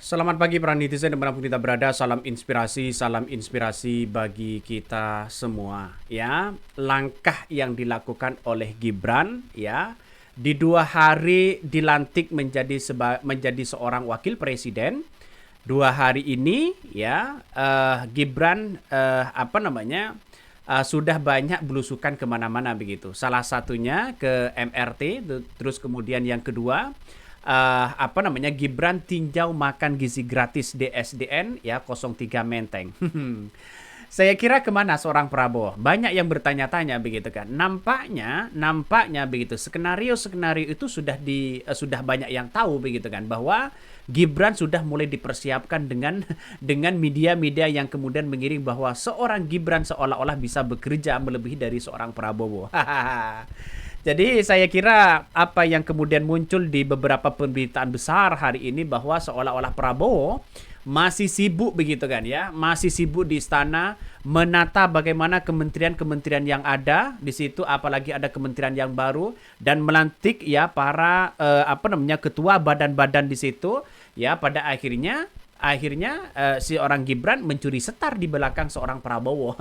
Selamat pagi para netizen dimanapun kita berada, salam inspirasi bagi kita semua. Ya, langkah yang dilakukan oleh Gibran, ya, di 2 hari dilantik menjadi seorang wakil presiden. 2 hari ini, ya, Gibran sudah banyak belusukan kemana-mana begitu. Salah satunya ke MRT, terus kemudian yang kedua Gibran tinjau makan gizi gratis DSDN ya 03 Menteng. Saya kira kemana seorang Prabowo? Banyak yang bertanya-tanya begitu kan. Nampaknya begitu. Skenario itu sudah banyak yang tahu begitu kan bahwa Gibran sudah mulai dipersiapkan dengan media-media yang kemudian mengiring bahwa seorang Gibran seolah-olah bisa bekerja melebihi dari seorang Prabowo. Jadi saya kira apa yang kemudian muncul di beberapa pemberitaan besar hari ini bahwa seolah-olah Prabowo masih sibuk begitu kan ya, masih sibuk di istana menata bagaimana kementerian-kementerian yang ada di situ, apalagi ada kementerian yang baru dan melantik ya para ketua badan-badan di situ ya pada akhirnya si orang Gibran mencuri setar di belakang seorang Prabowo.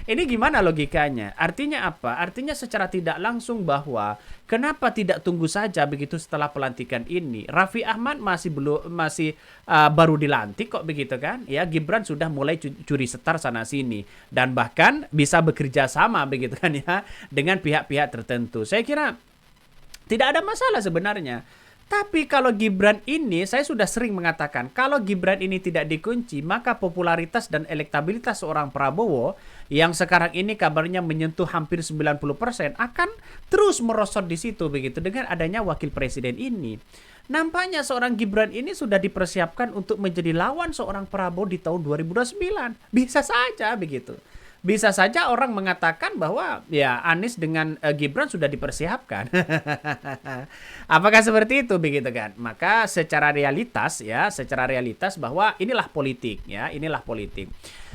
Ini gimana logikanya? Artinya apa? Artinya secara tidak langsung bahwa kenapa tidak tunggu saja begitu setelah pelantikan ini? Raffi Ahmad baru dilantik kok begitu kan? Ya, Gibran sudah mulai curi setar sana sini dan bahkan bisa bekerja sama begitu kan ya dengan pihak-pihak tertentu. Saya kira tidak ada masalah sebenarnya. Tapi kalau Gibran ini, saya sudah sering mengatakan, kalau Gibran ini tidak dikunci, maka popularitas dan elektabilitas seorang Prabowo yang sekarang ini kabarnya menyentuh hampir 90% akan terus merosot di situ begitu dengan adanya wakil presiden ini. Nampaknya seorang Gibran ini sudah dipersiapkan untuk menjadi lawan seorang Prabowo di tahun 2029. Bisa saja begitu. Bisa saja orang mengatakan bahwa ya Anies dengan Gibran sudah dipersiapkan. Apakah seperti itu begitu kan? Maka secara realitas bahwa inilah politik ya, inilah politik.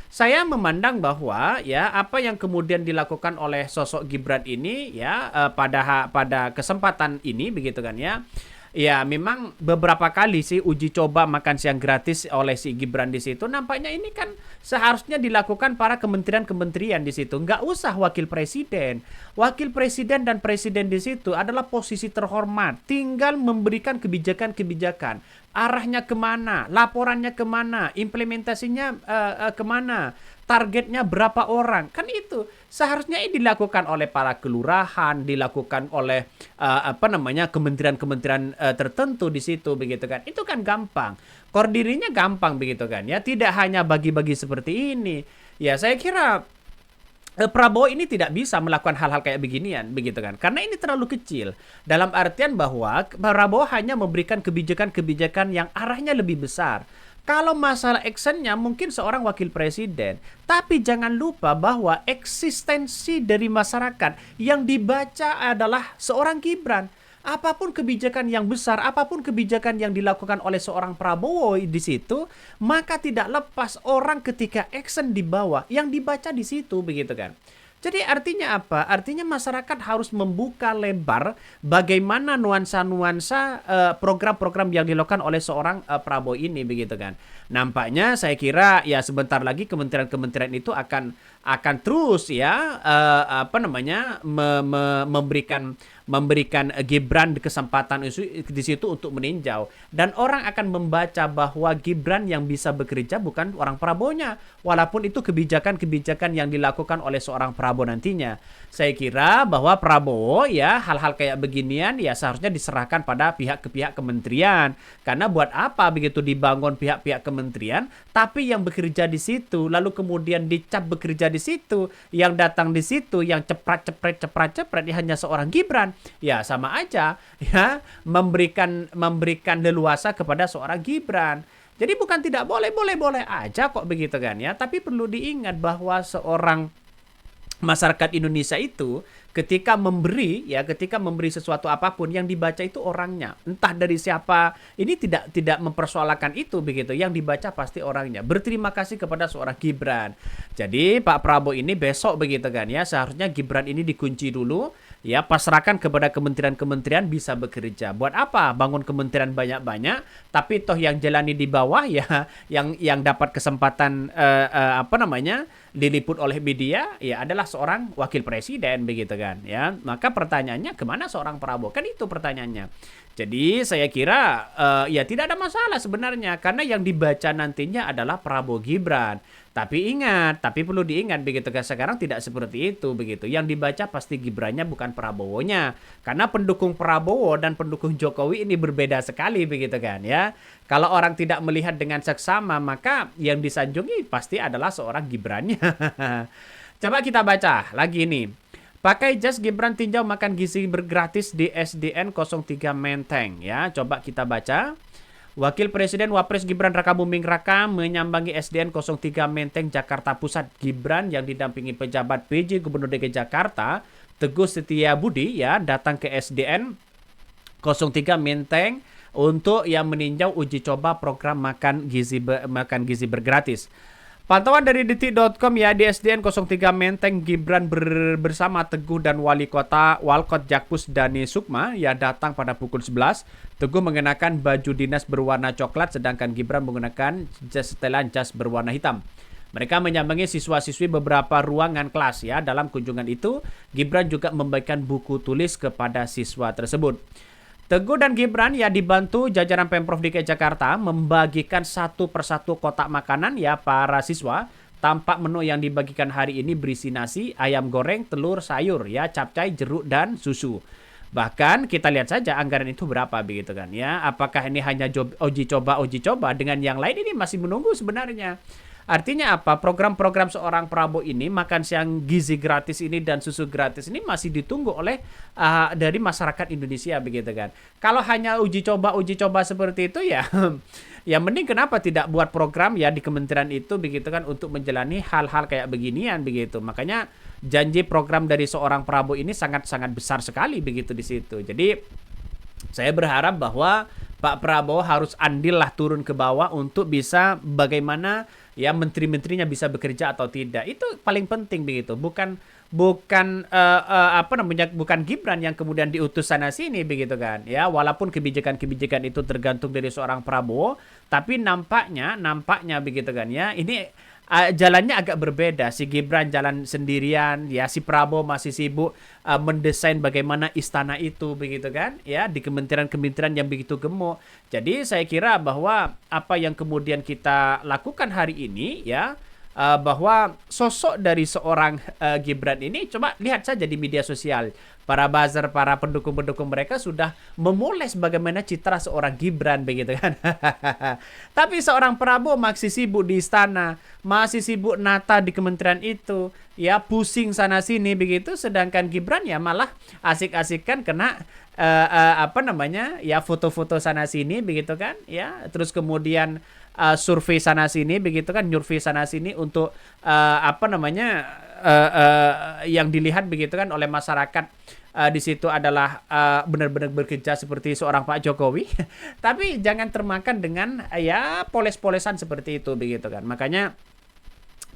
Saya memandang bahwa ya apa yang kemudian dilakukan oleh sosok Gibran ini ya pada kesempatan ini begitu kan ya. Ya, memang beberapa kali sih uji coba makan siang gratis oleh si Gibran di situ. Nampaknya ini kan seharusnya dilakukan para kementerian-kementerian di situ. Nggak usah wakil presiden. Wakil presiden dan presiden di situ adalah posisi terhormat. Tinggal memberikan kebijakan-kebijakan. Arahnya kemana, laporannya kemana, implementasinya kemana, targetnya berapa orang. Kan itu seharusnya ini dilakukan oleh para kelurahan, dilakukan oleh kementerian-kementerian tertentu di situ begitu kan. Itu kan gampang. Koordinirnya gampang begitu kan ya. Tidak hanya bagi-bagi seperti ini. Ya saya kira Prabowo ini tidak bisa melakukan hal-hal kayak beginian begitu kan. Karena ini terlalu kecil. Dalam artian bahwa Prabowo hanya memberikan kebijakan-kebijakan yang arahnya lebih besar. Kalau masalah actionnya mungkin seorang wakil presiden. Tapi jangan lupa bahwa eksistensi dari masyarakat yang dibaca adalah seorang Gibran. Apapun kebijakan yang besar, apapun kebijakan yang dilakukan oleh seorang Prabowo di situ, maka tidak lepas orang ketika action di bawah yang dibaca di situ begitu kan. Jadi artinya apa? Artinya masyarakat harus membuka lebar bagaimana nuansa-nuansa program-program yang dilakukan oleh seorang Prabowo ini begitu kan. Nampaknya saya kira ya sebentar lagi kementerian-kementerian itu akan terus ya memberikan Gibran kesempatan di situ untuk meninjau dan orang akan membaca bahwa Gibran yang bisa bekerja bukan orang Prabowo-nya walaupun itu kebijakan-kebijakan yang dilakukan oleh seorang Prabowo nantinya. Saya kira bahwa Prabowo ya hal-hal kayak beginian ya seharusnya diserahkan pada pihak kementerian karena buat apa begitu dibangun pihak-pihak kementerian tapi yang bekerja di situ lalu kemudian dicap bekerja di situ yang datang di situ yang cepret ya hanya seorang Gibran. Ya sama aja ya memberikan leluasa kepada seorang Gibran. Jadi bukan tidak boleh aja kok begitu kan ya, tapi perlu diingat bahwa seorang masyarakat Indonesia itu ketika memberi sesuatu apapun yang dibaca itu orangnya, entah dari siapa, ini tidak mempersoalkan itu begitu, yang dibaca pasti orangnya. Berterima kasih kepada seorang Gibran. Jadi Pak Prabowo ini besok begitu kan ya, seharusnya Gibran ini dikunci dulu Ya, pasrahkan kepada kementerian-kementerian bisa bekerja. Buat apa bangun kementerian banyak-banyak, tapi toh yang jalani di bawah ya, yang dapat kesempatan apa namanya diliput oleh media ya adalah seorang wakil presiden begitu kan ya. Maka pertanyaannya kemana seorang Prabowo? Kan itu pertanyaannya. Jadi saya kira ya tidak ada masalah sebenarnya karena yang dibaca nantinya adalah Prabowo Gibran. Tapi ingat, tapi perlu diingat begitu kan sekarang tidak seperti itu begitu. Yang dibaca pasti Gibrannya bukan Prabowo-nya. Karena pendukung Prabowo dan pendukung Jokowi ini berbeda sekali begitu kan ya. Kalau orang tidak melihat dengan seksama maka yang disanjungi pasti adalah seorang Gibrannya. Coba kita baca lagi nih. Pakai jas Gibran tinjau makan gizi bergratis di SDN 03 Menteng ya. Coba kita baca. Wakil Presiden Wapres Gibran Rakabuming Raka menyambangi SDN 03 Menteng Jakarta Pusat. Gibran yang didampingi pejabat PJ Gubernur DKI Jakarta Teguh Setiabudi ya datang ke SDN 03 Menteng untuk yang meninjau uji coba program makan gizi bergratis. Pantauan dari detik.com ya di SDN 03 Menteng Gibran bersama Teguh dan Wali Kota Walkot Jakpus Dani Sukma ya datang pada pukul 11. Teguh mengenakan baju dinas berwarna coklat sedangkan Gibran menggunakan setelan jas berwarna hitam. Mereka menyambangi siswa-siswi beberapa ruangan kelas ya. Dalam kunjungan itu Gibran juga membagikan buku tulis kepada siswa tersebut. Teguh dan Gibran ya dibantu jajaran Pemprov DKI Jakarta membagikan satu persatu kotak makanan ya para siswa. Tampak menu yang dibagikan hari ini berisi nasi, ayam goreng, telur, sayur ya, capcay, jeruk dan susu. Bahkan kita lihat saja anggaran itu berapa begitu kan ya. Apakah ini hanya uji coba dengan yang lain ini masih menunggu sebenarnya. Artinya apa? Program-program seorang Prabowo ini makan siang gizi gratis ini dan susu gratis ini masih ditunggu oleh dari masyarakat Indonesia begitu kan. Kalau hanya uji coba seperti itu ya ya mending kenapa tidak buat program ya di kementerian itu begitu kan untuk menjalani hal-hal kayak beginian begitu. Makanya janji program dari seorang Prabowo ini sangat-sangat besar sekali begitu di situ. Jadi saya berharap bahwa Pak Prabowo harus andil lah turun ke bawah untuk bisa bagaimana ya menteri-menterinya bisa bekerja atau tidak. Itu paling penting begitu. Bukan apa namanya bukan Gibran yang kemudian diutus sana sini begitu kan. Ya, walaupun kebijakan-kebijakan itu tergantung dari seorang Prabowo, tapi nampaknya begitu kan ya. Ini jalannya agak berbeda. Si Gibran jalan sendirian, ya si Prabowo masih sibuk mendesain bagaimana istana itu begitu kan, ya di kementerian-kementerian yang begitu gemuk. Jadi saya kira bahwa apa yang kemudian kita lakukan hari ini ya bahwa sosok dari seorang Gibran ini coba lihat saja di media sosial. Para buzzer, para pendukung-pendukung mereka sudah memoles bagaimana citra seorang Gibran begitu kan. Tapi seorang Prabowo masih sibuk di istana, masih sibuk nata di kementerian itu, ya pusing sana sini begitu. Sedangkan Gibran ya malah asik-asikan kena apa namanya ya foto-foto sana sini begitu kan, ya terus kemudian survei sana sini begitu kan, nyurvei sana sini untuk apa namanya yang dilihat begitu kan oleh masyarakat di situ adalah benar-benar bekerja seperti seorang Pak Jokowi. Tapi jangan termakan dengan ya poles-polesan seperti itu begitu kan. Makanya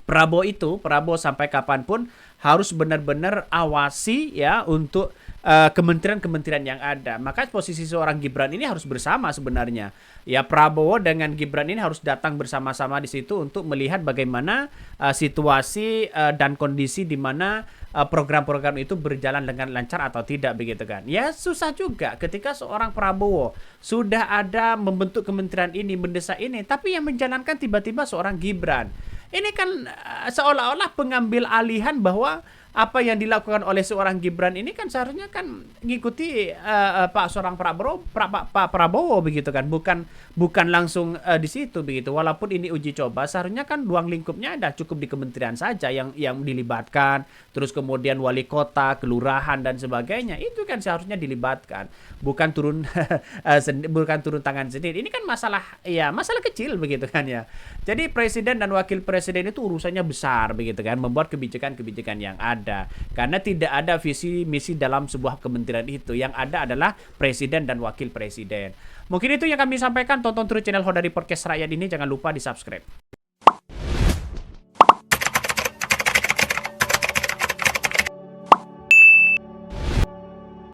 Prabowo sampai kapanpun harus benar-benar awasi ya untuk kementerian-kementerian yang ada. Maka posisi seorang Gibran ini harus bersama sebenarnya. Ya Prabowo dengan Gibran ini harus datang bersama-sama di situ untuk melihat bagaimana situasi dan kondisi di mana program-program itu berjalan dengan lancar atau tidak begitu kan. Ya susah juga ketika seorang Prabowo sudah ada membentuk kementerian ini, mendesak ini, tapi yang menjalankan tiba-tiba seorang Gibran. Ini kan seolah-olah pengambil alihan bahwa apa yang dilakukan oleh seorang Gibran ini kan seharusnya kan mengikuti Pak Prabowo begitu kan, bukan langsung di situ begitu. Walaupun ini uji coba, seharusnya kan ruang lingkupnya ada cukup di kementerian saja yang dilibatkan, terus kemudian wali kota, kelurahan dan sebagainya itu kan seharusnya dilibatkan, bukan turun bukan turun tangan sendiri. Ini kan masalah kecil begitu kan ya. Jadi presiden dan wakil presiden itu urusannya besar begitu kan, membuat kebijakan-kebijakan yang ada. Karena tidak ada visi misi dalam sebuah kementerian itu. Yang ada adalah presiden dan wakil presiden. Mungkin itu yang kami sampaikan. Tonton terus channel Hodari Podcast Rakyat ini. Jangan lupa di subscribe.